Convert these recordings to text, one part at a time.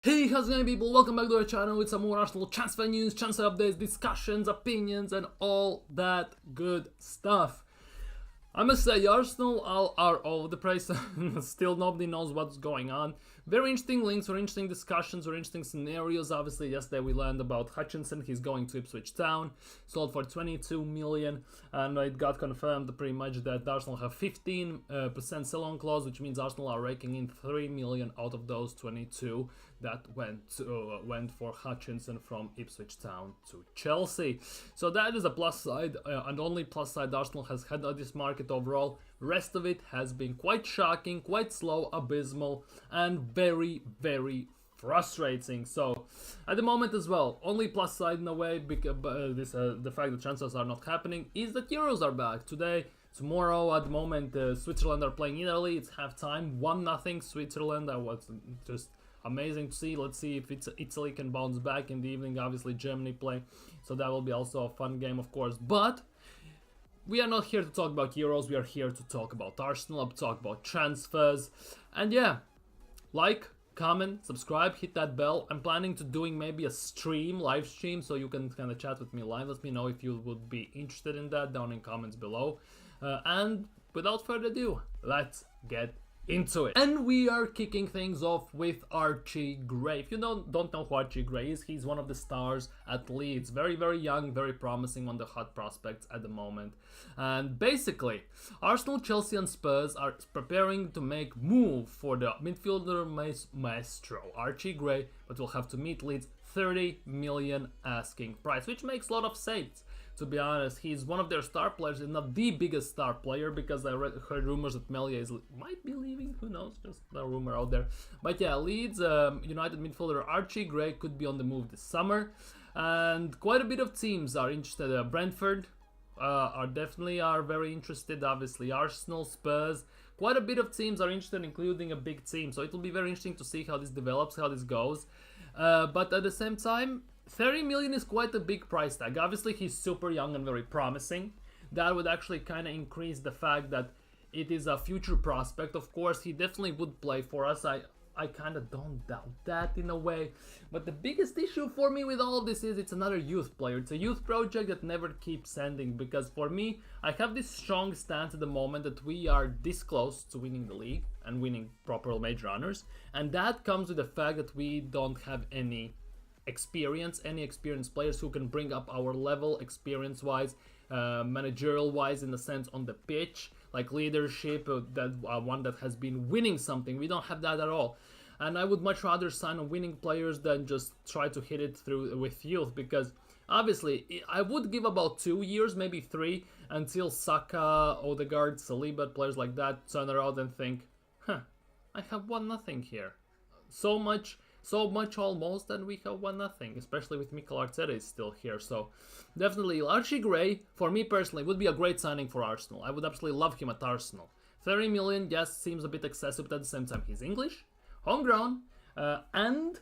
Hey, how's it going, people? Welcome back to our channel with some more Arsenal transfer news, transfer updates, discussions, opinions, and all that good stuff. I must say, Arsenal are all over the place. Still, nobody knows what's going on. Very interesting links, very interesting discussions, very interesting scenarios. Obviously, yesterday we learned about Hutchinson. He's going to Ipswich Town, sold for 22 million, and it got confirmed pretty much that Arsenal have 15% sell-on clause, which means Arsenal are raking in 3 million out of those 22 that went for Hutchinson from Ipswich Town to Chelsea. So that is a plus side, and only plus side Arsenal has had on this market overall. Rest of it has been quite shocking, quite slow, abysmal, and very, very frustrating. So at the moment as well, only plus side in a way, because the fact that transfers are not happening is that Euros are back today. Tomorrow, at the moment, Switzerland are playing Italy. It's halftime, 1-0 Switzerland. That was just amazing to see. Let's see if Italy can bounce back in the evening. Obviously, Germany play, so that will be also a fun game, of course. But we are not here to talk about Euros. We are here to talk about Arsenal, talk about transfers, and yeah, like, comment, subscribe, hit that bell. I'm planning to doing maybe a live stream, so you can kind of chat with me live. Let me know if you would be interested in that down in comments below. And without further ado, let's get into it. And we are kicking things off with Archie Gray. If you don't know who Archie Gray is, he's one of the stars at Leeds. Very, very young, very promising, one of the hot prospects at the moment. And basically, Arsenal, Chelsea and Spurs are preparing to make move for the midfielder maestro Archie Gray, but will have to meet Leeds 30 million asking price, which makes a lot of sense. To be honest, he's one of their star players, and not the biggest star player, because I heard rumors that Melia might be leaving. Who knows? Just a rumor out there. But yeah, Leeds United midfielder Archie Gray could be on the move this summer, and quite a bit of teams are interested. Brentford are very interested. Obviously, Arsenal, Spurs. Quite a bit of teams are interested, including a big team. So it will be very interesting to see how this develops, how this goes. But at the same time, 30 million is quite a big price tag. Obviously, he's super young and very promising. That would actually kind of increase the fact that it is a future prospect. Of course, he definitely would play for us. I kind of don't doubt that in a way. But the biggest issue for me with all of this is it's another youth player. It's a youth project that never keeps ending. Because for me, I have this strong stance at the moment that we are this close to winning the league and winning proper major honors. And that comes with the fact that we don't have any experienced players who can bring up our level experience wise, managerial wise, in the sense on the pitch, like leadership, one that has been winning something. We don't have that at all, and I would much rather sign on winning players than just try to hit it through with youth, because obviously I would give about 2 years, maybe 3, until Saka, Odegaard, Saliba, players like that turn around and think, I have 1-0 here. So much almost, and we have 1-0, especially with Mikayil Arteta is still here. So definitely Archie Gray, for me personally, would be a great signing for Arsenal. I would absolutely love him at Arsenal. 30 million, yes, seems a bit excessive, but at the same time he's English, homegrown, and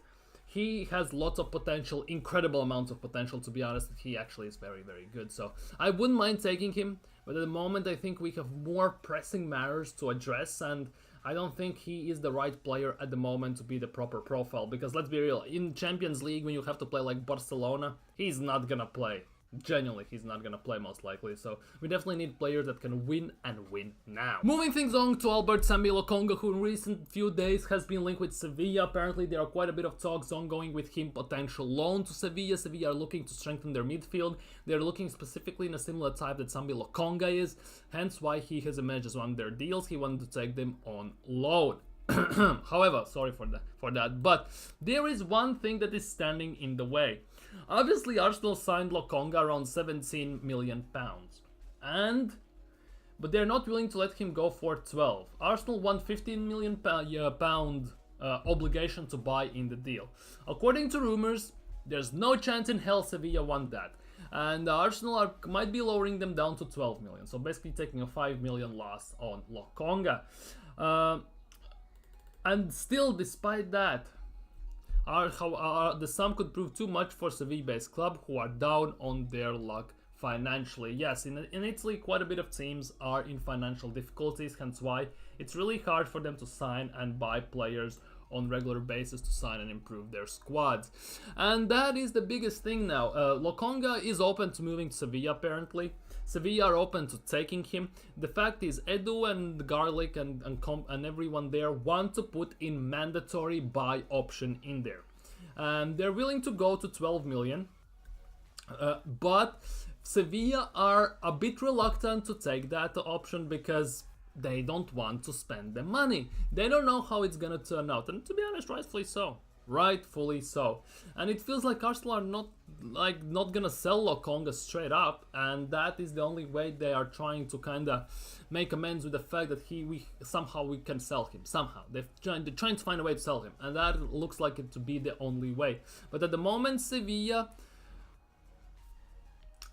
he has lots of potential, incredible amounts of potential. To be honest, he actually is very, very good. So I wouldn't mind taking him, but at the moment I think we have more pressing matters to address, and I don't think he is the right player at the moment to be the proper profile, because let's be real, in Champions League, when you have to play like Barcelona, he's not gonna play. Genuinely, he's not gonna play most likely. So we definitely need players that can win, and win now. Moving things on to Semih Lokonga, who in recent few days has been linked with Sevilla. Apparently there are quite a bit of talks ongoing with him, potential loan to Sevilla. Sevilla are looking to strengthen their midfield. They're looking specifically in a similar type that Semih Lokonga is, hence why he has emerged as one of their deals. He wanted to take them on loan. However, sorry for that, but there is one thing that is standing in the way. Obviously, Arsenal signed Lokonga around 17 million pounds, but they're not willing to let him go for 12. Arsenal want 15 million pound obligation to buy in the deal. According to rumors, there's no chance in hell Sevilla want that, and Arsenal might be lowering them down to 12 million. So basically, taking a 5 million loss on Lokonga. And still, despite that, the sum could prove too much for Sevilla-based club, who are down on their luck financially. Yes, in Italy, quite a bit of teams are in financial difficulties, hence why it's really hard for them to sign and buy players on regular basis to sign and improve their squads. And that is the biggest thing now. Lokonga is open to moving to Sevilla apparently. Sevilla are open to taking him. The fact is, Edu and Garlic and everyone there want to put in mandatory buy option in there. And they're willing to go to 12 million. But Sevilla are a bit reluctant to take that option because they don't want to spend the money. They don't know how it's gonna turn out. And to be honest, rightfully so. Rightfully so. And it feels like Arsenal are not gonna sell Lokonga straight up, and that is the only way they are trying to kinda make amends with the fact that we can sell him. Somehow. They're trying to find a way to sell him, and that looks like it to be the only way. But at the moment, Sevilla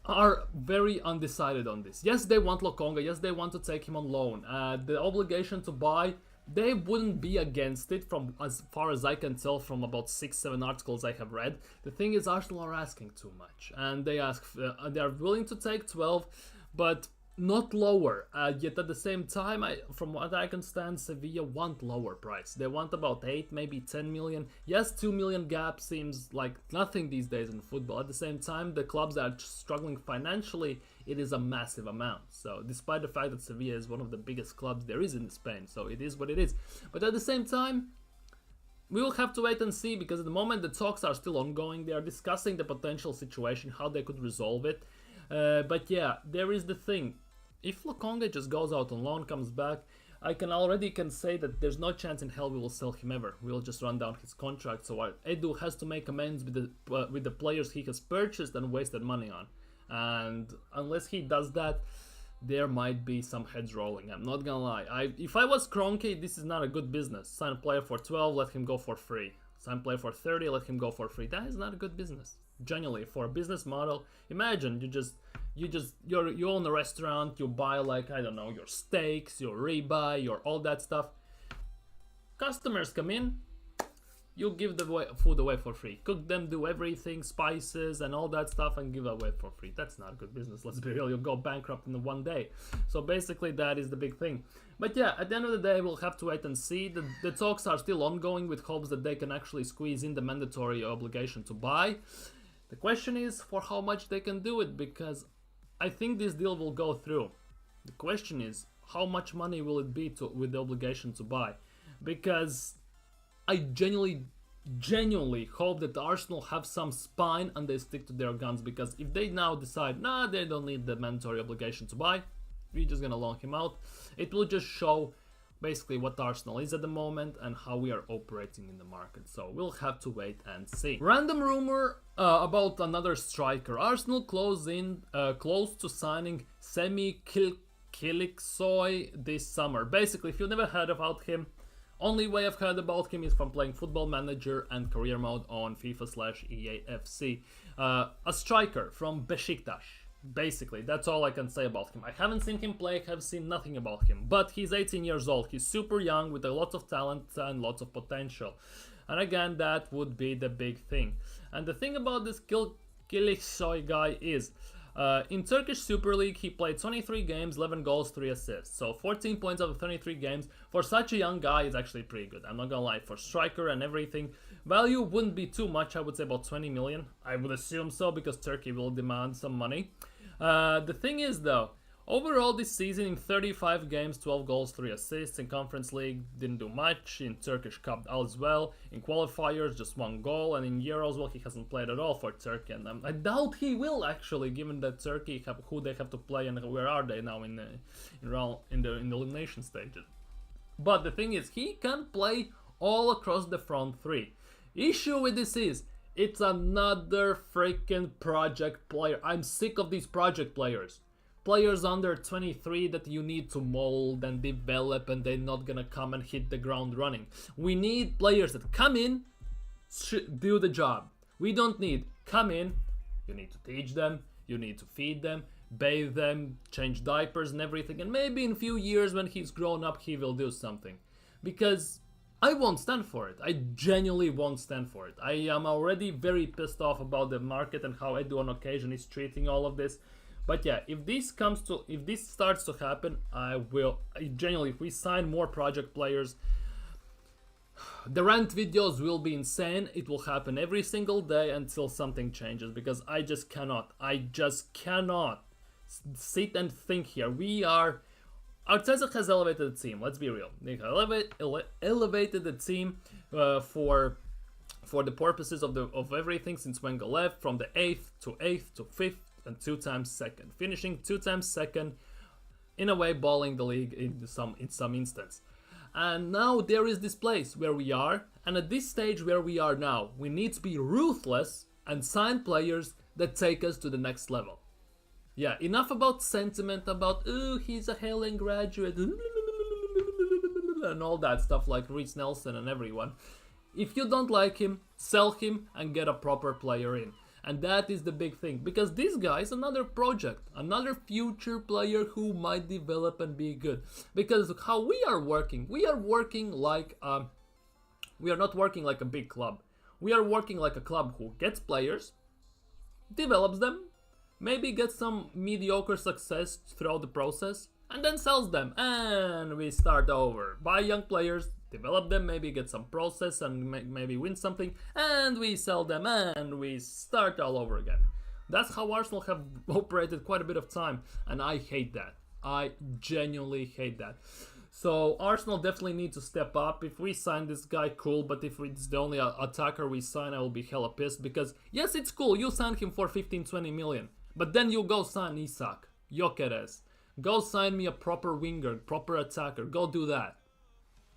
are very undecided on this. Yes, they want Lokonga. Yes, they want to take him on loan. The obligation to buy, they wouldn't be against it from as far as I can tell from about 6-7 articles I have read. The thing is, Arsenal are asking too much, and they are willing to take 12, but not lower. Yet at the same time, from what I can stand, Sevilla want lower price. They want about 8, maybe 10 million. Yes, 2 million gap seems like nothing these days in football. At the same time, the clubs that are struggling financially, it is a massive amount. So despite the fact that Sevilla is one of the biggest clubs there is in Spain, so it is what it is. But at the same time, we will have to wait and see, because at the moment the talks are still ongoing. They are discussing the potential situation, how they could resolve it. But yeah, there is the thing. If Lokonga just goes out on loan, comes back, I already can say that there's no chance in hell we will sell him ever. We'll just run down his contract. So Edu has to make amends with the players he has purchased and wasted money on. And unless he does that, there might be some heads rolling. I'm not gonna lie. If I was Kroenke, this is not a good business. Sign a player for 12, let him go for free. Sign a player for 30, let him go for free. That is not a good business. Genuinely, for a business model, imagine you own a restaurant, you buy like, I don't know, your steaks, your ribeye, your all that stuff. Customers come in, you give the food away for free. Cook them, do everything, spices and all that stuff, and give away for free. That's not good business, let's be real. You'll go bankrupt in one day. So basically that is the big thing. But yeah, at the end of the day, we'll have to wait and see. The talks are still ongoing with hopes that they can actually squeeze in the mandatory obligation to buy. The question is for how much they can do it, because I think this deal will go through. The question is how much money will it be with the obligation to buy, because I genuinely hope that Arsenal have some spine and they stick to their guns, because if they now decide, nah, they don't need the mandatory obligation to buy, we're just gonna loan him out, it will just show basically what Arsenal is at the moment and how we are operating in the market. So we'll have to wait and see. Random rumor about another striker. Arsenal close to signing Semih Kilicsoy this summer. Basically, if you've never heard about him, only way I've heard about him is from playing Football Manager and Career Mode on FIFA/EAFC. A striker from Besiktas. Basically, that's all I can say about him. I haven't seen him play, have seen nothing about him, but he's 18 years old. He's super young with a lot of talent and lots of potential. And again, that would be the big thing. And the thing about this Kilicsoy guy is, in Turkish Super League, he played 23 games, 11 goals, 3 assists. So 14 points out of 23 games. For such a young guy, is actually pretty good. I'm not gonna lie. For striker and everything, value wouldn't be too much. I would say about 20 million. I would assume so, because Turkey will demand some money. The thing is though, overall this season in 35 games, 12 goals, 3 assists. In Conference League, didn't do much. In Turkish Cup as well. In qualifiers, just 1 goal. And in Euros, well, he hasn't played at all for Turkey. And I doubt he will actually, given that Turkey who they have to play and where are they now in the elimination stages. But the thing is, he can play all across the front three. Issue with this is, it's another freaking project player. I'm sick of these project players. Players under 23 that you need to mold and develop, and they're not gonna come and hit the ground running. We need players that come in, do the job. We don't need come in, you need to teach them, you need to feed them, bathe them, change diapers and everything, and maybe in a few years when he's grown up he will do something. Because I won't stand for it. I genuinely won't stand for it. I am already very pissed off about the market and how Edu on occasion is treating all of this. But yeah, if this starts to happen, if we sign more project players, The rant videos will be insane. It will happen every single day until something changes, because I just cannot sit and think here. Arteta has elevated the team, let's be real. They elevated the team for the purposes of everything since Wenger left, from the 8th to 5th and 2 times second, finishing 2 times second, in a way balling the league in some instance. And now there is this place where we are, and at this stage where we are now, we need to be ruthless and sign players that take us to the next level. Yeah, enough about sentiment about, oh, he's a Helen graduate, and all that stuff like Reece Nelson and everyone. If you don't like him, sell him and get a proper player in. And that is the big thing, because this guy is another project, another future player who might develop and be good. Because how we are working like, we are not working like a big club. We are working like a club who gets players, develops them, maybe gets some mediocre success throughout the process, and then sells them, and we start over. Buy young players, develop them, maybe get some process and maybe win something, and we sell them and we start all over again. That's how Arsenal have operated quite a bit of time, and I hate that. I genuinely hate that. So Arsenal definitely need to step up. If we sign this guy, cool, but if it's the only attacker we sign, I will be hella pissed, because yes, it's cool, you signed him for 15-20 million, but then you go sign Isak, Gyökeres, go sign me a proper winger, proper attacker, go do that.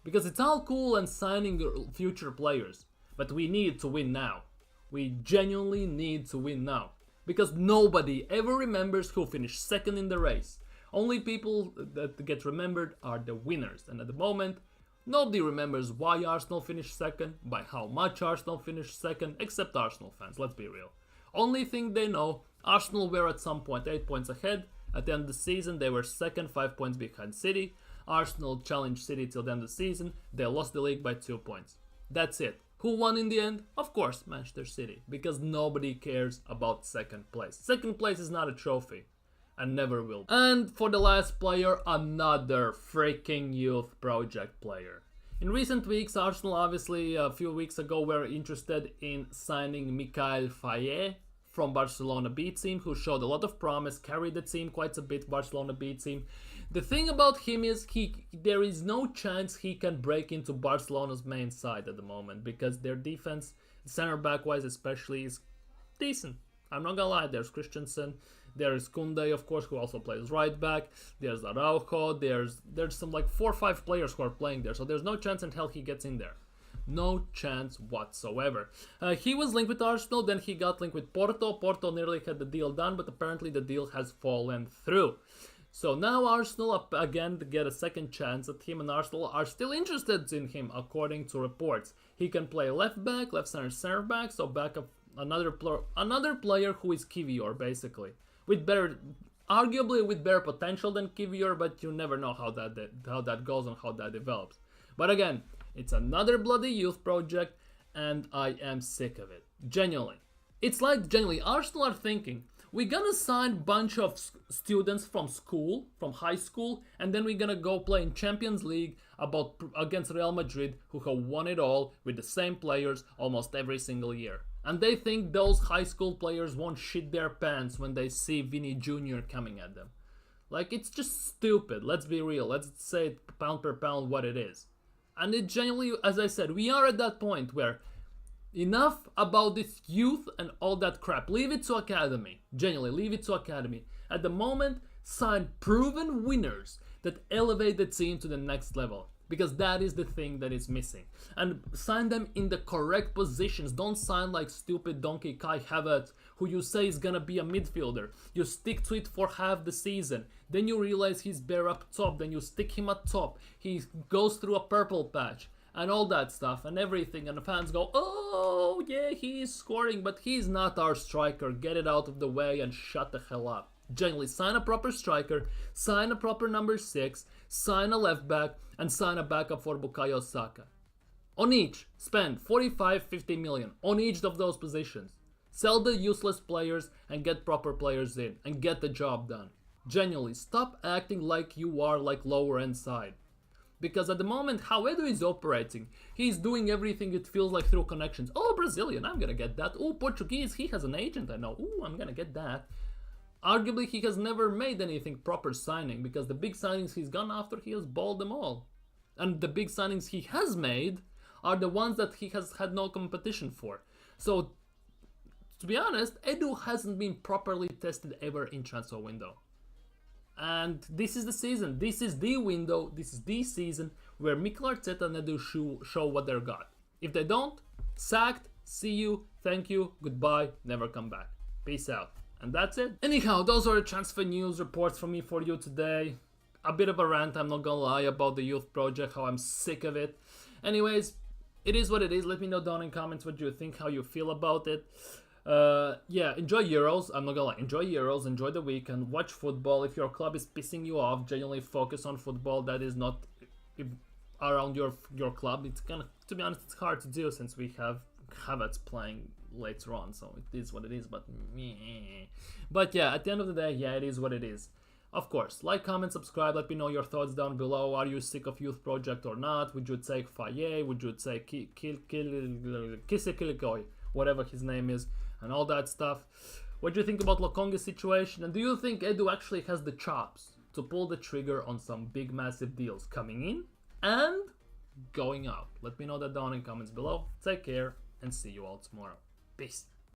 Because it's all cool and signing future players, but we need to win now. We genuinely need to win now. Because nobody ever remembers who finished second in the race. Only people that get remembered are the winners. And at the moment, nobody remembers why Arsenal finished second, by how much Arsenal finished second, except Arsenal fans, let's be real. Only thing they know, Arsenal were at some point 8 points ahead. At the end of the season, they were second, 5 points behind City. Arsenal challenged City till the end of the season. They lost the league by 2 points. That's it. Who won in the end? Of course, Manchester City. Because nobody cares about second place. Second place is not a trophy. And never will. And for the last player, another freaking youth project player. In recent weeks, Arsenal obviously a few weeks ago were interested in signing Mikayil Faye from Barcelona B team, who showed a lot of promise, carried the team quite a bit, Barcelona B team. The thing about him is there is no chance he can break into Barcelona's main side at the moment, because their defense, center back wise especially, is decent. I'm not gonna lie, there's Christensen, there's Koundé of course, who also plays right back, there's Araujo, there's some like 4 or 5 players who are playing there, so there's no chance in hell he gets in there. No chance whatsoever. He was linked with Arsenal, then he got linked with Porto. Porto nearly had the deal done, but apparently the deal has fallen through. So now Arsenal again to get a second chance at him, and Arsenal are still interested in him according to reports. He can play left back, left center back, so back up another player who is Kivior basically. Arguably with better potential than Kivior, but you never know how that goes and how that develops. But again, it's another bloody youth project, and I am sick of it. Genuinely. It's like, genuinely, Arsenal are thinking, we're gonna sign a bunch of students from school, from high school, and then we're gonna go play in Champions League against Real Madrid, who have won it all with the same players almost every single year. And they think those high school players won't shit their pants when they see Vinny Jr. coming at them. Like, it's just stupid, let's be real, let's say it pound per pound what it is. And it genuinely, as I said, we are at that point where enough about this youth and all that crap. Leave it to academy. Genuinely, leave it to academy. At the moment, sign proven winners that elevate the team to the next level. Because that is the thing that is missing. And sign them in the correct positions. Don't sign like stupid donkey Kai Havertz, who you say is gonna be a midfielder. You stick to it for half the season. Then you realize he's bare up top. Then you stick him at top. He goes through a purple patch. And all that stuff and everything. And the fans go, oh yeah, he's scoring. But he's not our striker. Get it out of the way and shut the hell up. Generally, sign a proper striker, sign a proper number 6, sign a left back, and sign a backup for Bukayo Saka. On each, spend 45-50 million on each of those positions. Sell the useless players and get proper players in and get the job done. Genuinely, stop acting like you are like lower end side. Because at the moment, how Edu is operating, he's doing everything, it feels like, through connections. Oh, Brazilian, I'm gonna get that. Oh, Portuguese, he has an agent, I know. Oh, I'm gonna get that. Arguably, he has never made anything proper signing, because the big signings he's gone after, he has balled them all. And the big signings he has made are the ones that he has had no competition for. So, to be honest, Edu hasn't been properly tested ever in transfer window. And this is the season, this is the window, this is the season where Mikayil Arteta and Edu show what they're got. If they don't, sacked, see you, thank you, goodbye, never come back. Peace out. And that's it. Anyhow, those are the transfer news reports from me for you today. A bit of a rant, I'm not gonna lie, about the youth project, how I'm sick of it. Anyways, it is what it is. Let me know down in comments what you think, how you feel about it. Yeah, enjoy Euros. I'm not gonna lie, enjoy Euros, enjoy the weekend, watch football. If your club is pissing you off, genuinely focus on football that is not around your club. It's kind of, to be honest, it's hard to do since we have Havertz playing later on, so it is what it is. But yeah, at the end of the day, yeah, it is what it is. Of course, like, comment, subscribe, let me know your thoughts down below. Are you sick of youth project or not? Would you take Faye? Would you take Kilicsoy, whatever his name is, and all that stuff? What do you think about Lokonga's situation? And do you think Edu actually has the chops to pull the trigger on some big massive deals coming in and going out? Let me know that down in comments below. Take care and see you all tomorrow. Peace.